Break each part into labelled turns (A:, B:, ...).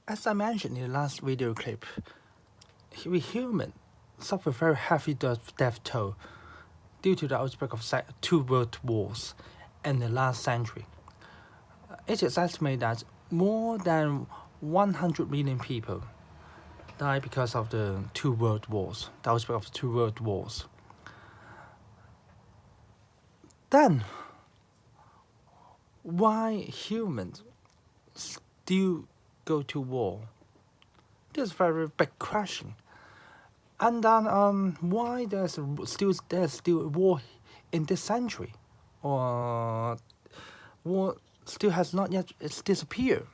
A: As I mentioned in the last video clip, we humans suffer very heavy death toll due to the outbreak of two world wars in the last century. It is estimated that more than 100 million people died because of the two world wars, the outbreak of the two world wars. Then, why humans still go to war? This is a very big question. And then, why there's still a war in this century, or war still has not yet disappeared?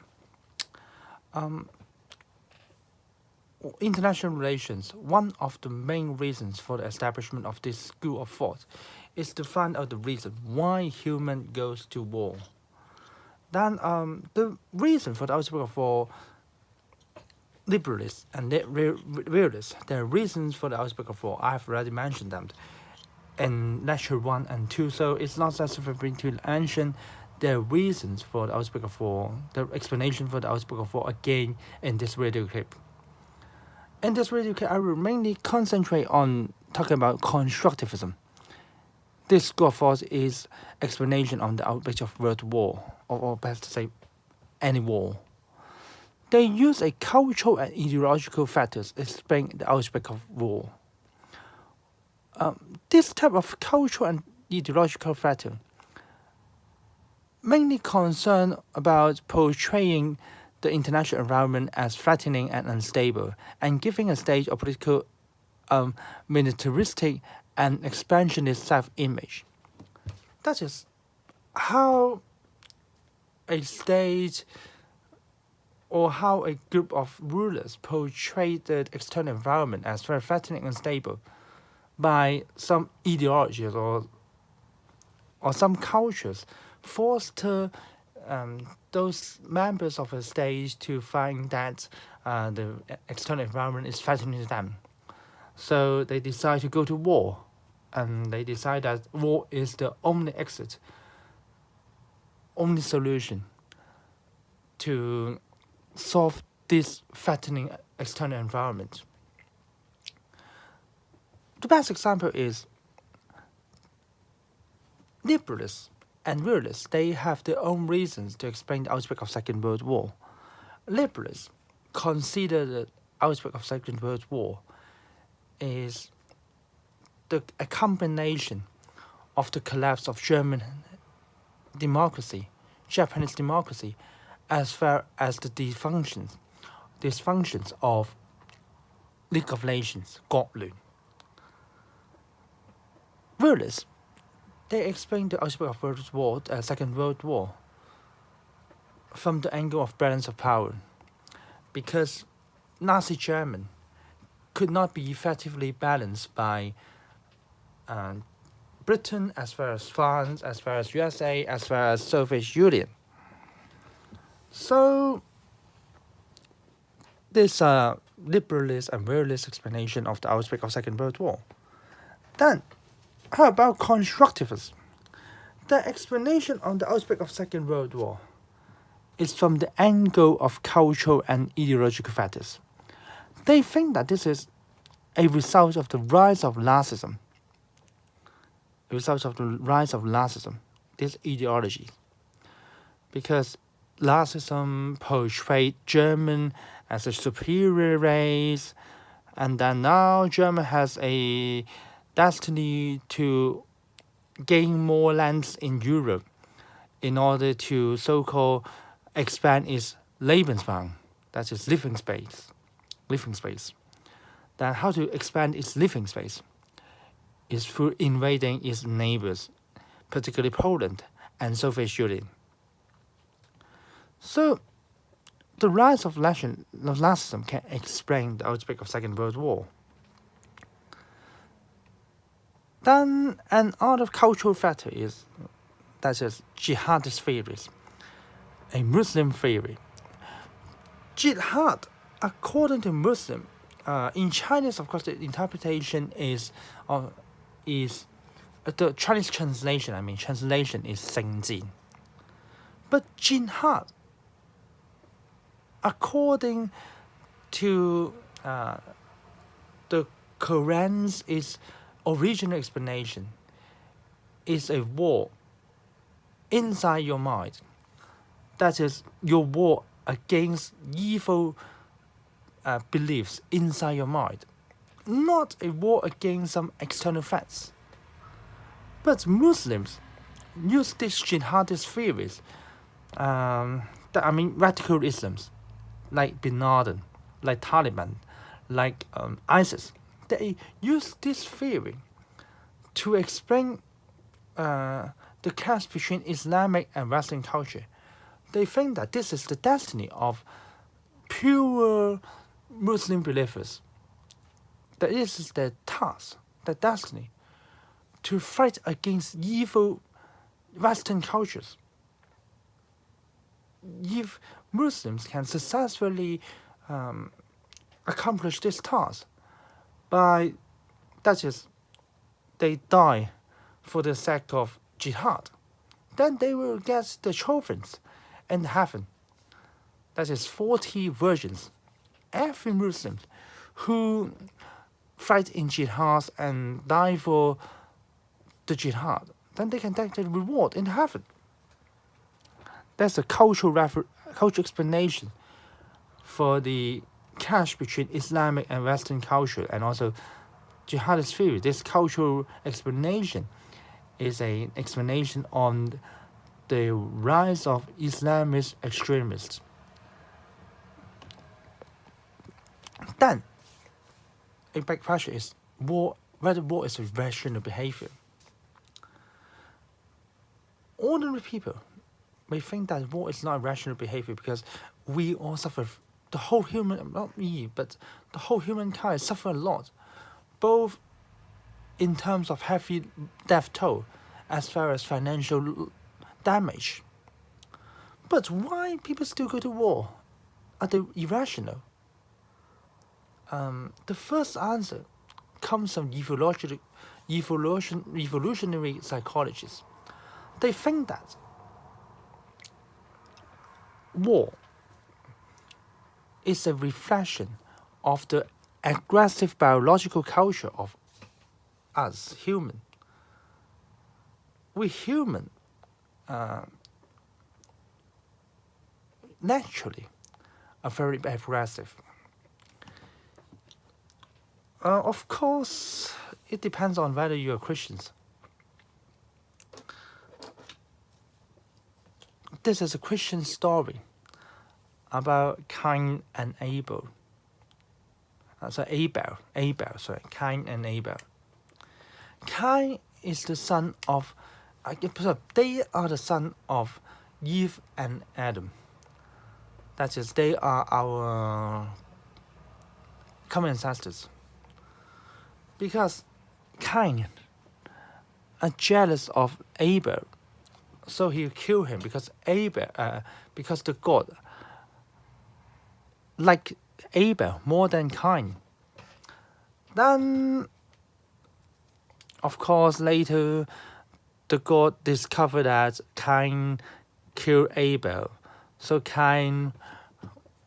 A: International relations. One of the main reasons for the establishment of this school of thought is to find out the reason why human goes to war. Then, the reason for the outbreak of war. Liberalists and realists, there are reasons for the outbreak of war. I've already mentioned them in lecture 1 and 2, so it's not necessary to mention the reasons for the outbreak of war, the explanation for the outbreak of war again in this video clip. In this video clip, I will mainly concentrate on talking about constructivism. This school of thought is explanation on the outbreak of world war, or best to say, any war. They use a cultural and ideological factors to explain the outbreak of war. This type of cultural and ideological factor mainly concern about portraying the international environment as threatening and unstable, and giving a stage of political, militaristic, and expansionist self-image. That is how a state or how a group of rulers portray the external environment as very threatening and unstable by some ideologies or some cultures foster those members of a state to find that the external environment is threatening to them. So they decide to go to war, and they decide that war is the only exit, only solution to solve this threatening external environment. The best example is liberalists and realists. They have their own reasons to explain the outbreak of Second World War. Liberalists consider the outbreak of Second World War is a combination of the collapse of German democracy, Japanese democracy, as well as the dysfunctions of League of Nations, 國聯. Realists, they explain the outbreak of Second World War from the angle of balance of power, because Nazi Germany could not be effectively balanced by Britain, as well as France, as well as USA, as well as Soviet Union. So, this liberalist and realist explanation of the outbreak of Second World War. Then, how about constructivism? The explanation on the outbreak of Second World War is from the angle of cultural and ideological factors. They think that this is a result of the rise of Nazism. This ideology. Because Nazism portrayed German as a superior race, and then now Germany has a destiny to gain more lands in Europe in order to so-called expand its Lebensraum, that is living space. Then how to expand its living space is through invading its neighbors, particularly Poland and Soviet Union. So, the rise of Nazism can explain the outbreak of Second World War. Then another cultural factor is jihadist theories, a Muslim theory. Jihad, according to Muslim, in Chinese, of course, the interpretation is the Chinese translation. Translation is 圣战. But jihad, according to the Quran's original explanation, is a war inside your mind. That is your war against evil beliefs inside your mind, not a war against some external threats. But Muslims use these jihadist theories, radical Islam's, like Bin Laden, like Taliban, like ISIS. They use this theory to explain the clash between Islamic and Western culture. They think that this is the destiny of pure Muslim believers. That this is their task, their destiny, to fight against evil Western cultures. If Muslims can successfully accomplish this task that is, they die for the sake of jihad, then they will get the trophies in heaven. That is 40 virgins. Every Muslim who fight in jihad and die for the jihad, then they can take the reward in heaven. That's a cultural explanation for the clash between Islamic and Western culture, and also jihadist theory. This cultural explanation is an explanation on the rise of Islamist extremists. Then, a big question is whether war is a rational behavior. Ordinary people may think that war is not a rational behavior because we all suffer. The whole humankind suffer a lot, both in terms of heavy death toll as well as financial damage. But why people still go to war? Are they irrational? The first answer comes from evolutionary psychologists. They think that war is a reflection of the aggressive biological culture of us human. We human naturally are very aggressive. Of course, it depends on whether you are Christians. This is a Christian story about Cain and Abel. Cain and Abel. Cain is the son of, they are the son of Eve and Adam. That is, they are our common ancestors. Because Cain are jealous of Abel, so he killed him because the God liked Abel more than Cain. Then, of course, later the God discovered that Cain killed Abel, so Cain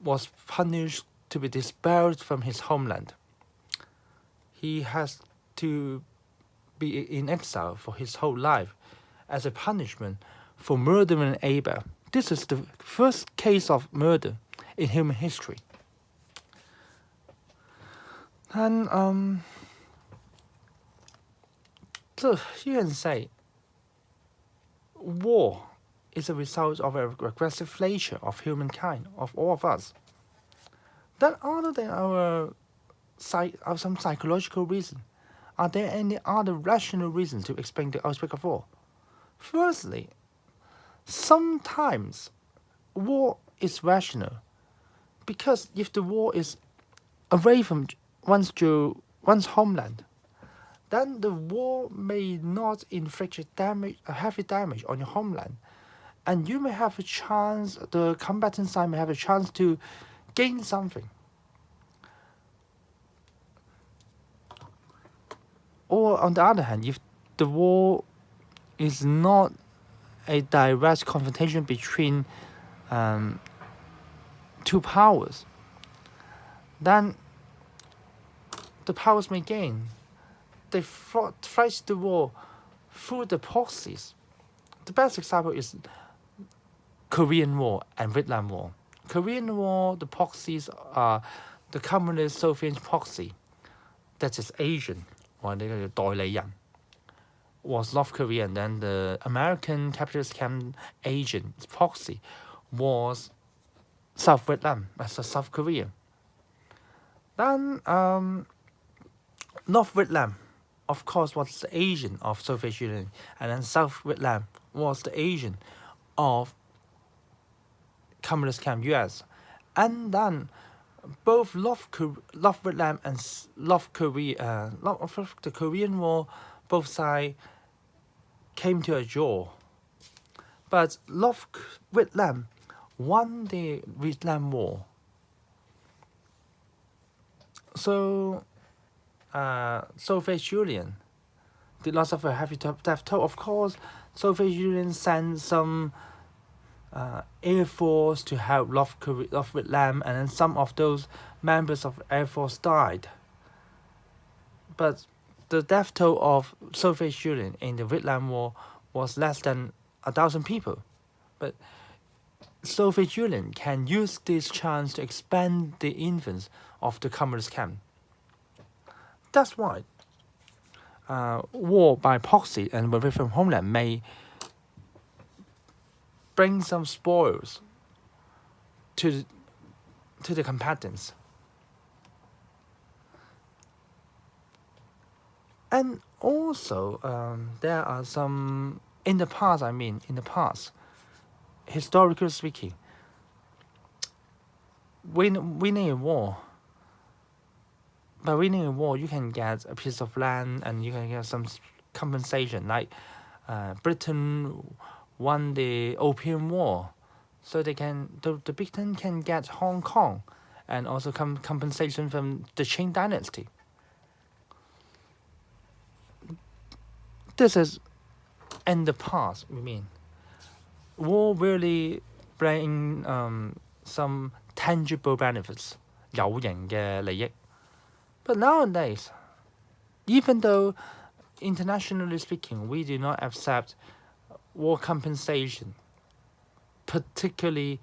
A: was punished to be expelled from his homeland. He has to be in exile for his whole life as a punishment for murdering Abel. This is the first case of murder in human history. And so you can say war is a result of a regressive nature of humankind, of all of us. Then other than some psychological reason, are there any other rational reasons to explain the outbreak of war? Firstly, sometimes war is rational because if the war is away from one's homeland, then the war may not inflict a heavy damage on your homeland, and you may have a chance, the combatant side may have a chance to gain something. Or on the other hand, if the war is not a direct confrontation between two powers, then the powers may gain. They fight the war through the proxies. The best example is Korean War and Vietnam War. Korean War, the proxies are the Communist Soviet proxy, that is Asian, or the 代理人, was North Korea, and then the American capitalist camp agent proxy was South Vietnam, as a South Korea. Then North Vietnam, of course, was the agent of Soviet Union, and then South Vietnam was the agent of Communist camp US. And then both North Vietnam and North Korea, the Korean War, both sides came to a draw. But North Vietnam won the Vietnam War. So Soviet Union did not suffer a heavy death toll. Of course, Soviet Union sent some Air Force to help North Vietnam, and then some of those members of Air Force died. But the death toll of Soviet Union in the Vietnam War was less than 1,000 people. But Soviet Union can use this chance to expand the influence of the communist camp. That's why war by proxy and away from homeland may bring some spoils to the combatants. And also, there are some, in the past, historically speaking, winning a war, by winning a war, you can get a piece of land and you can get some compensation. Like Britain won the Opium War, so the Britain can get Hong Kong, and also compensation from the Qing dynasty. This is in the past. War really bring some tangible benefits, 有形嘅利益. But nowadays, even though internationally speaking, we do not accept war compensation, particularly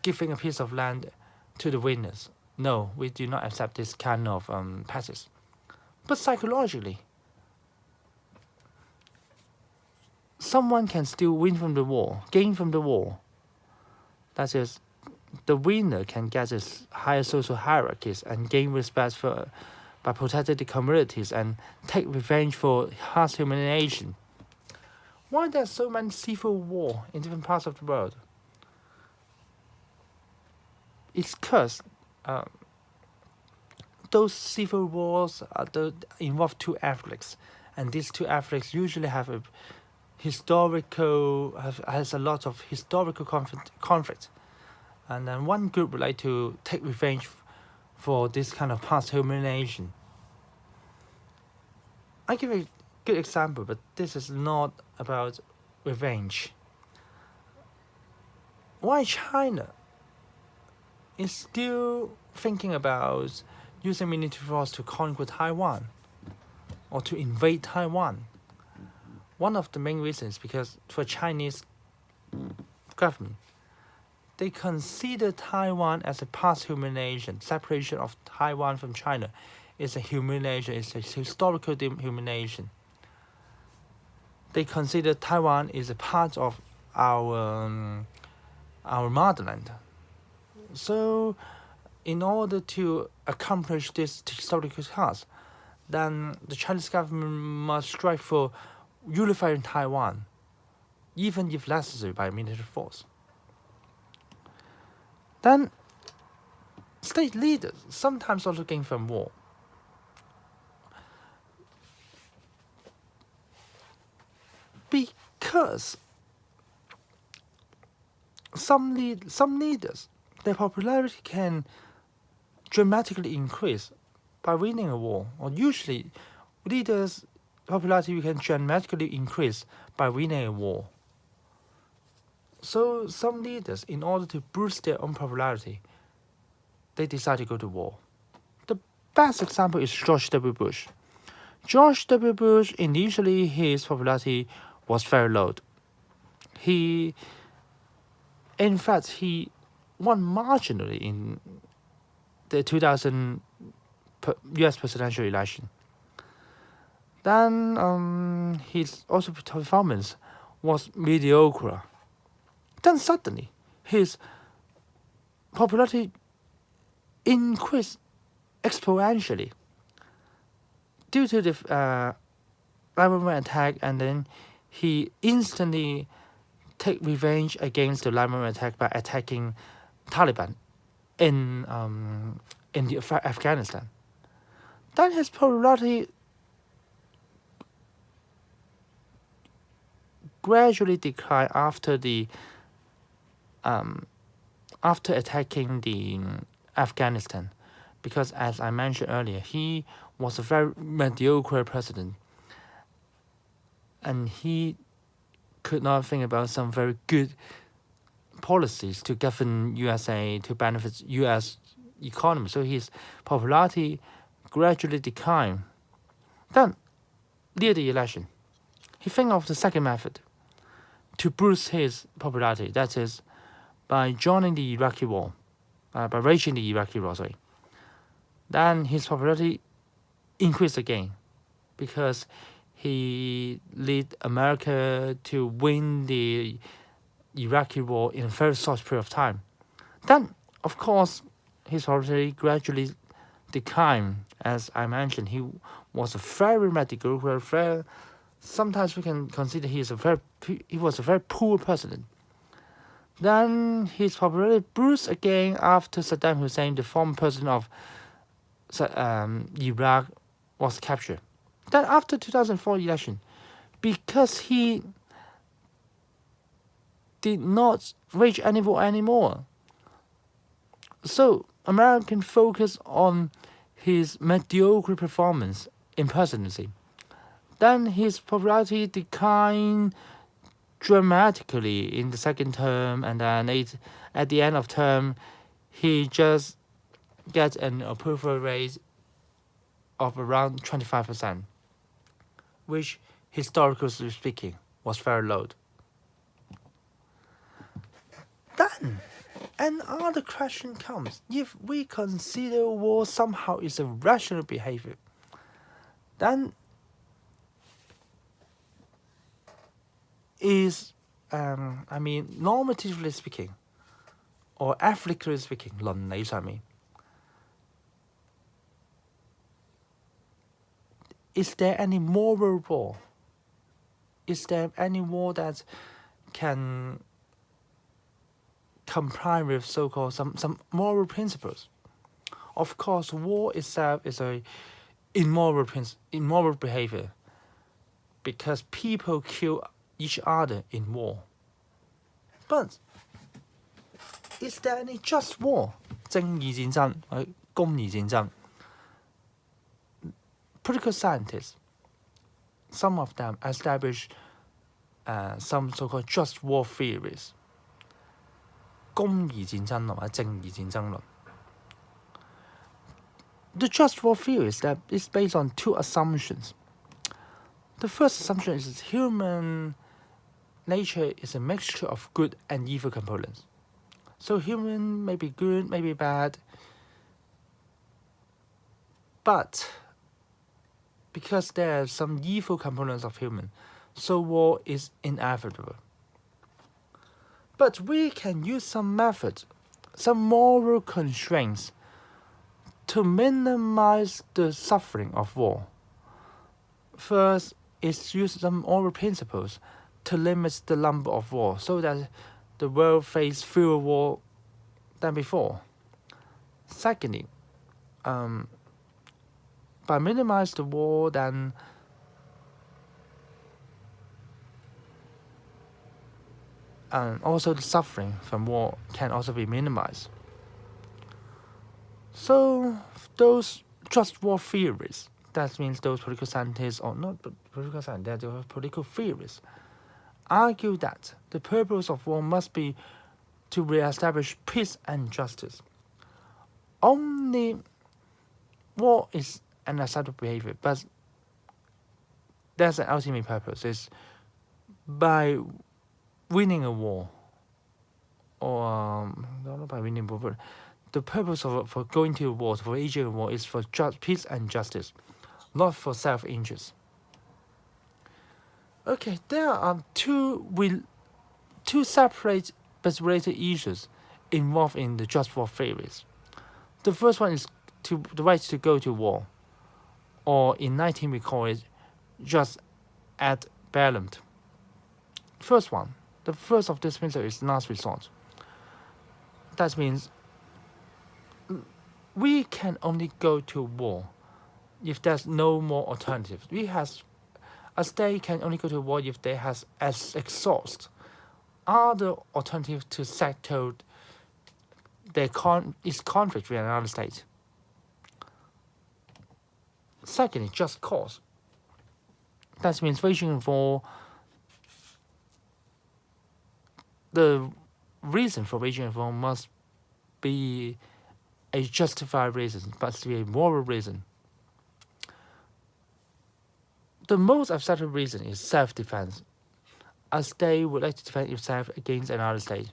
A: giving a piece of land to the winners. No, we do not accept this kind of practice. But psychologically, someone can still win from the war, gain from the war. That is, the winner can get his higher social hierarchies and gain respect by protecting the communities and take revenge for harsh humiliation. Why there's so many civil war in different parts of the world? It's because those civil wars involve two afflicts, and these two afflicts usually have a has a lot of historical conflict. And then one group would like to take revenge for this kind of past humiliation. I give a good example, but this is not about revenge. Why China is still thinking about using military force to conquer Taiwan or to invade Taiwan? One of the main reasons is because for Chinese government, they consider Taiwan as a past humiliation. Separation of Taiwan from China is a humiliation. It's a historical humiliation. They consider Taiwan is a part of our motherland. So, in order to accomplish this historical task, then the Chinese government must strive for unifying Taiwan, even if necessary by military force. Then, state leaders sometimes also gain from war. Because some leaders, their popularity can dramatically increase by winning a war. Or usually, leaders' popularity can dramatically increase by winning a war. So some leaders, in order to boost their own popularity, they decide to go to war. The best example is George W. Bush. George W. Bush, initially his popularity was very low. In fact, he won marginally in the 2000 U.S. presidential election. Then his also performance was mediocre. Then suddenly, his popularity increased exponentially due to the Library attack, and then he instantly take revenge against the Library attack by attacking Taliban in Afghanistan. Then his popularity gradually declined after attacking the Afghanistan, because as I mentioned earlier, he was a very mediocre president, and he could not think about some very good policies to govern USA to benefit U.S. economy. So his popularity gradually declined. Then, near the election, he think of the second method to boost his popularity. That is, by joining the Iraqi war, by waging the Iraqi war. Then his popularity increased again, because he led America to win the Iraqi war in a very short period of time. Then, of course, his popularity gradually declined. As I mentioned, he was a very mediocre, sometimes we can consider he was a very poor president. Then his popularity boosted again after Saddam Hussein, the former president of Iraq, was captured. Then after 2004 election, because he did not wage any war anymore, so American focused on his mediocre performance in presidency. Then his popularity declined dramatically in the second term, and then at the end of term, he just gets an approval rate of around 25%, which, historically speaking, was very low. Then, another question comes: if we consider war somehow is a rational behavior, then normatively speaking, or ethically speaking, 倫理上面, is there any moral war? Is there any war that can comply with so-called some moral principles? Of course, war itself is a immoral behavior, because people kill each other in war. But is there any just war? 正義戰爭或者公義戰爭? Political scientists, some of them establish some so-called just war theories. 公義戰爭論或者正義戰爭論. The just war theory is based on two assumptions. The first assumption is that human nature is a mixture of good and evil components. So human may be good, may be bad, but because there are some evil components of human, so war is inevitable. But we can use some methods, some moral constraints to minimize the suffering of war. First is use some moral principles to limit the number of wars, so that the world faces fewer wars than before. Secondly, by minimizing the war, then also the suffering from war can also be minimized. So those just war theories, that means those political scientists, or not political scientists, they're political theories, argue that the purpose of war must be to re-establish peace and justice. only war is an acceptable behavior, but there's an ultimate purpose. Is by winning a war, or not by winning a war, but the purpose of for going to a war, for waging a war, is for peace and justice, not for self-interest. Okay, there are two separate but related issues involved in the just war theories. The first one is the right to go to war, or in 19 we call it just ad bellum. First one, the first of this principle is last resort. That means we can only go to war if there's no more alternatives. A state can only go to war if they has exhaust other alternatives to settle its conflict with another state. Secondly, just cause. That means waging war. The reason for waging war must be a justified reason, must be a moral reason. The most acceptable reason is self-defense. A state would like to defend itself against another state.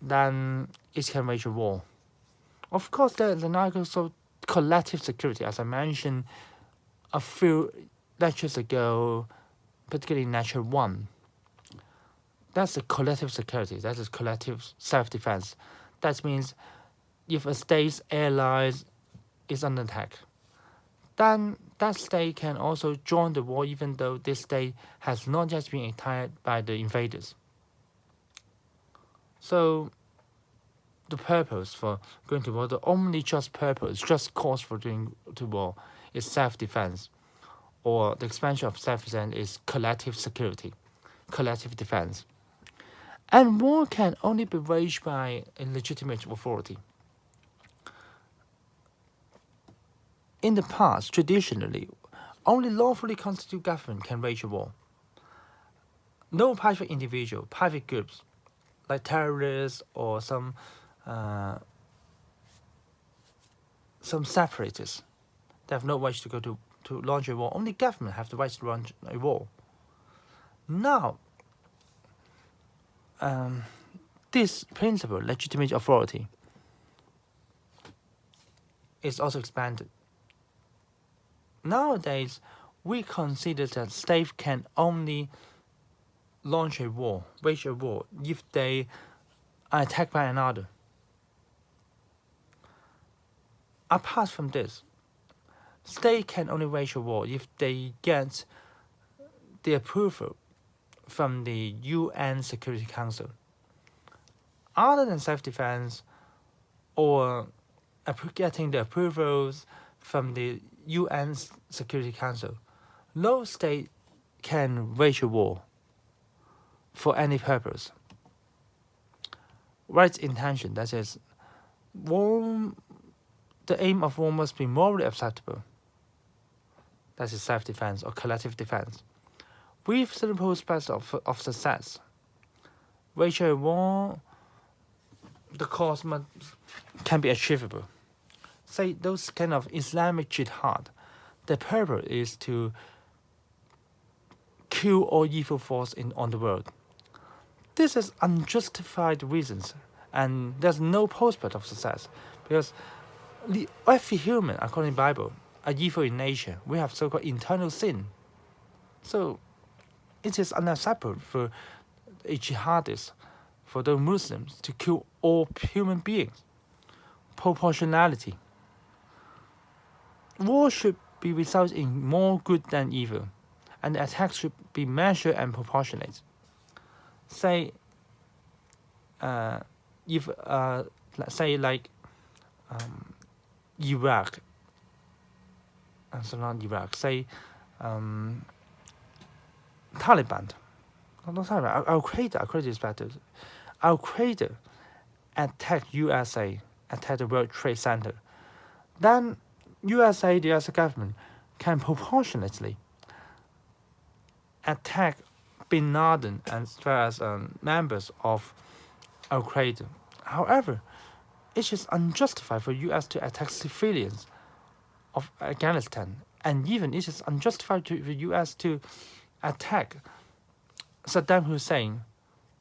A: Then it can wage a war. Of course, there is another so collective security, as I mentioned a few lectures ago, particularly in Lecture 1. That's a collective security. That is collective self-defense. That means if a state's allies is under attack, then that state can also join the war even though this state has not yet been attacked by the invaders. So the purpose for going to war, the only just purpose, just cause for going to war is self-defense, or the expansion of self-defense is collective security, collective defense. And war can only be waged by a legitimate authority. In the past, traditionally, only lawfully constituted government can wage a war. No private individual, private groups, like terrorists or some separatists, they have no right to go to launch a war. Only government have the right to launch a war. Now, this principle, legitimate authority, is also expanded. Nowadays, we consider that states can only launch a war, wage a war, if they are attacked by another. Apart from this, states can only wage a war if they get the approval from the UN Security Council. Other than self-defense or getting the approvals from the UN Security Council, no state can wage a war for any purpose. Right intention, that is, war, the aim of war must be morally acceptable. That is self-defense or collective defense. With certain prospects of success, wage a war, the cause can be achievable. Say those kind of Islamic jihad, the purpose is to kill all evil force on the world. This is unjustified reasons, and there's no prospect of success, because every human, according to the Bible, are evil in nature. We have so-called internal sin. So it is unacceptable for a jihadist, for the Muslims, to kill all human beings. Proportionality. War should be result in more good than evil, and the attacks should be measured and proportionate. Say, if say like Iraq, so not Iraq, say Taliban, not Taliban, Al-Qaeda is better. Al-Qaeda attacked USA, attacked the World Trade Center. Then USA, the US government, can proportionately attack Bin Laden as well as members of Al-Qaeda. However, it is unjustified for U.S. to attack civilians of Afghanistan, and even it is unjustified for the U.S. to attack Saddam Hussein,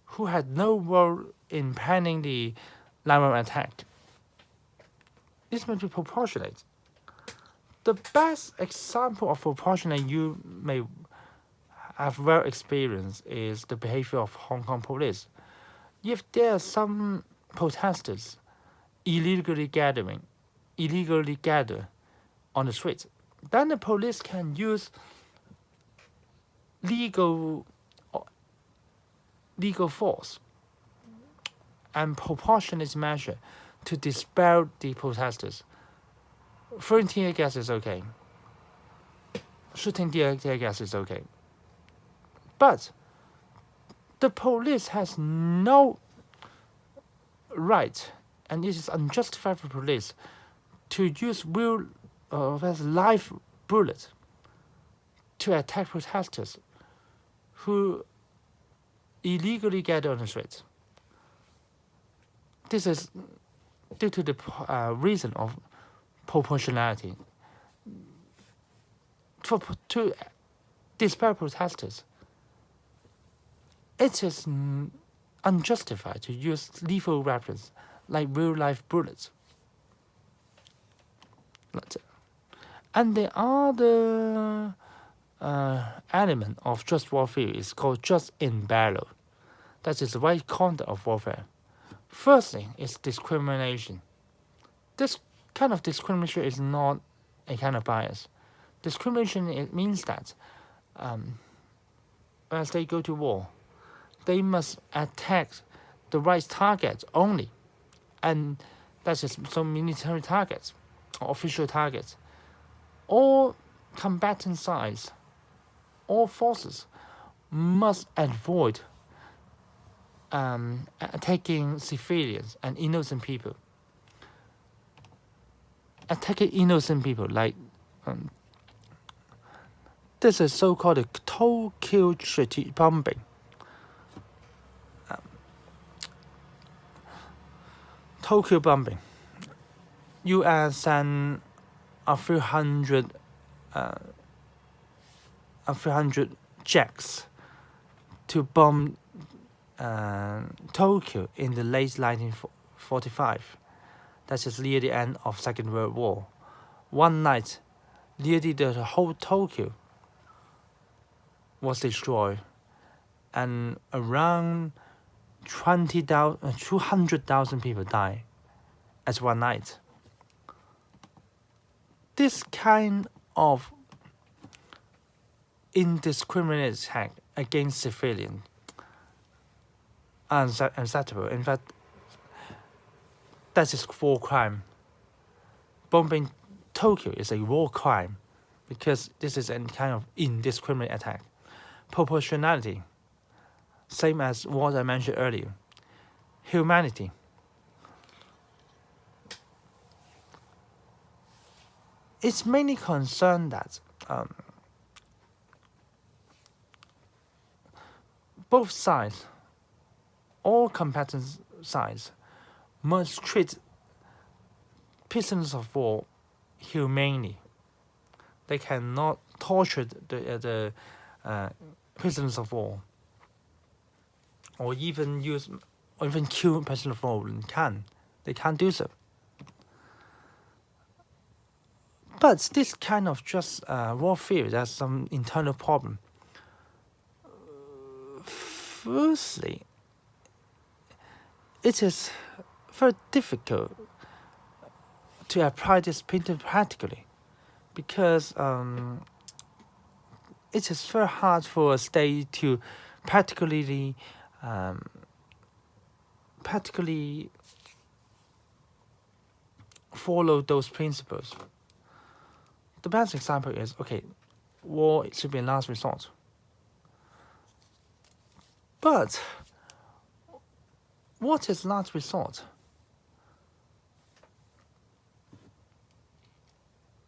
A: who had no role in planning the 9/11 attack. This must be proportionate. The best example of proportionate you may have well experienced is the behavior of Hong Kong police. If there are some protesters illegally gather on the street, then the police can use legal force and proportionate measure to dispel the protesters. Throwing tear gas is okay. Shooting tear gas is okay. But the police has no right, and it is unjustified for police to use live bullets to attack protesters who illegally gather on the streets. This is due to the reason of proportionality. To dispel protesters, it is unjustified to use lethal weapons like real-life bullets. And the other element of just war theory is called just in battle. That is the right conduct of warfare. Firstly, is discrimination. This kind of discrimination is not a kind of bias. Discrimination, it means that as they go to war, they must attack the right target only, and that's just some military targets or official targets. All combatant sides, all forces must avoid attacking civilians and innocent people. Attacking innocent people, like this is so-called Tokyo Treaty bombing. Tokyo bombing. U.S. sent a few hundred jets to bomb Tokyo in the late 1945. That is near the end of Second World War. One night, nearly the whole Tokyo was destroyed, and around 200,000 people died as one night. This kind of indiscriminate attack against civilians are unacceptable. In fact, that is war crime. Bombing Tokyo is a war crime because this is a kind of indiscriminate attack. Proportionality, same as what I mentioned earlier. Humanity. It's mainly concerned that both sides, all combatant sides, must treat prisoners of war humanely. They cannot torture the prisoners of war, or even kill prisoners of war. They can't do so. But this kind of just war theory has some internal problem. Firstly, it is very difficult to apply this principle practically, because it is very hard for a state to practically follow those principles. The best example is, war should be a last resort. But what is last resort?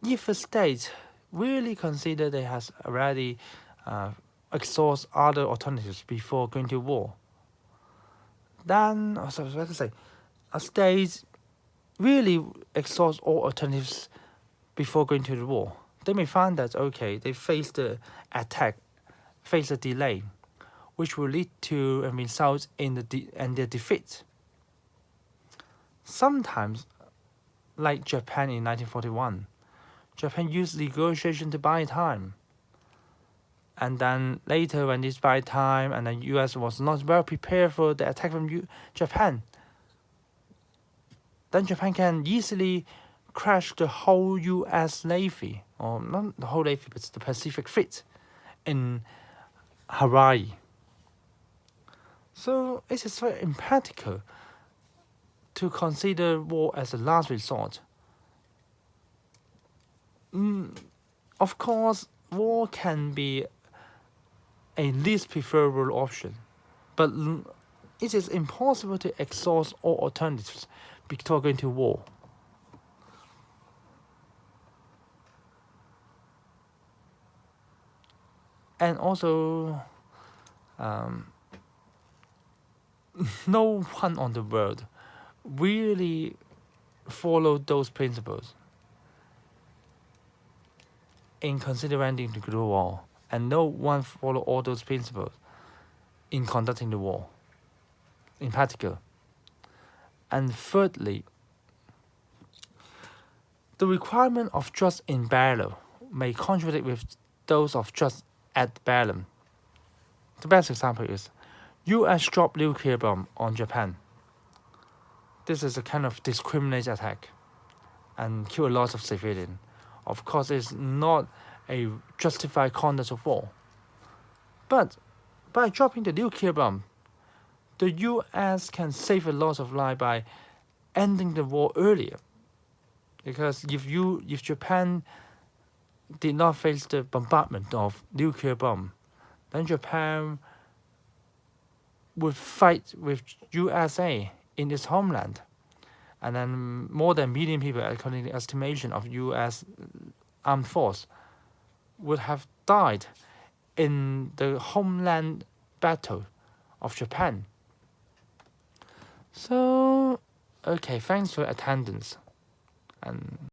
A: If a state really consider they has already exhaust other alternatives before going to war, then a state really exhaust all alternatives before going to the war, they may find that, okay, they face the attack, face a delay, which will lead to and result in their defeat. Sometimes, like Japan in 1941, Japan used negotiation to buy time. And then later, when this buy time and the U.S. was not well prepared for the attack from Japan, then Japan can easily crash the whole U.S. Navy, or not the whole Navy, but the Pacific Fleet in Hawaii. So it is very impractical to consider war as a last resort. Of course, war can be a least preferable option, but it is impossible to exhaust all alternatives before going to war. And also, no one on the world really followed those principles in considering the global war, and no one followed all those principles in conducting the war, in particular. And thirdly, the requirement of trust in battle may contradict with those of trust at battle. The best example is U.S. dropped nuclear bomb on Japan. This is a kind of discriminate attack and kill a lot of civilians. Of course, it's not a justified conduct of war. But by dropping the nuclear bomb, the U.S. can save a lot of lives by ending the war earlier. Because if Japan did not face the bombardment of nuclear bomb, then Japan would fight with USA in its homeland. And then more than a million people, according to the estimation of U.S. armed force, would have died in the homeland battle of Japan. So, okay, thanks for attendance. And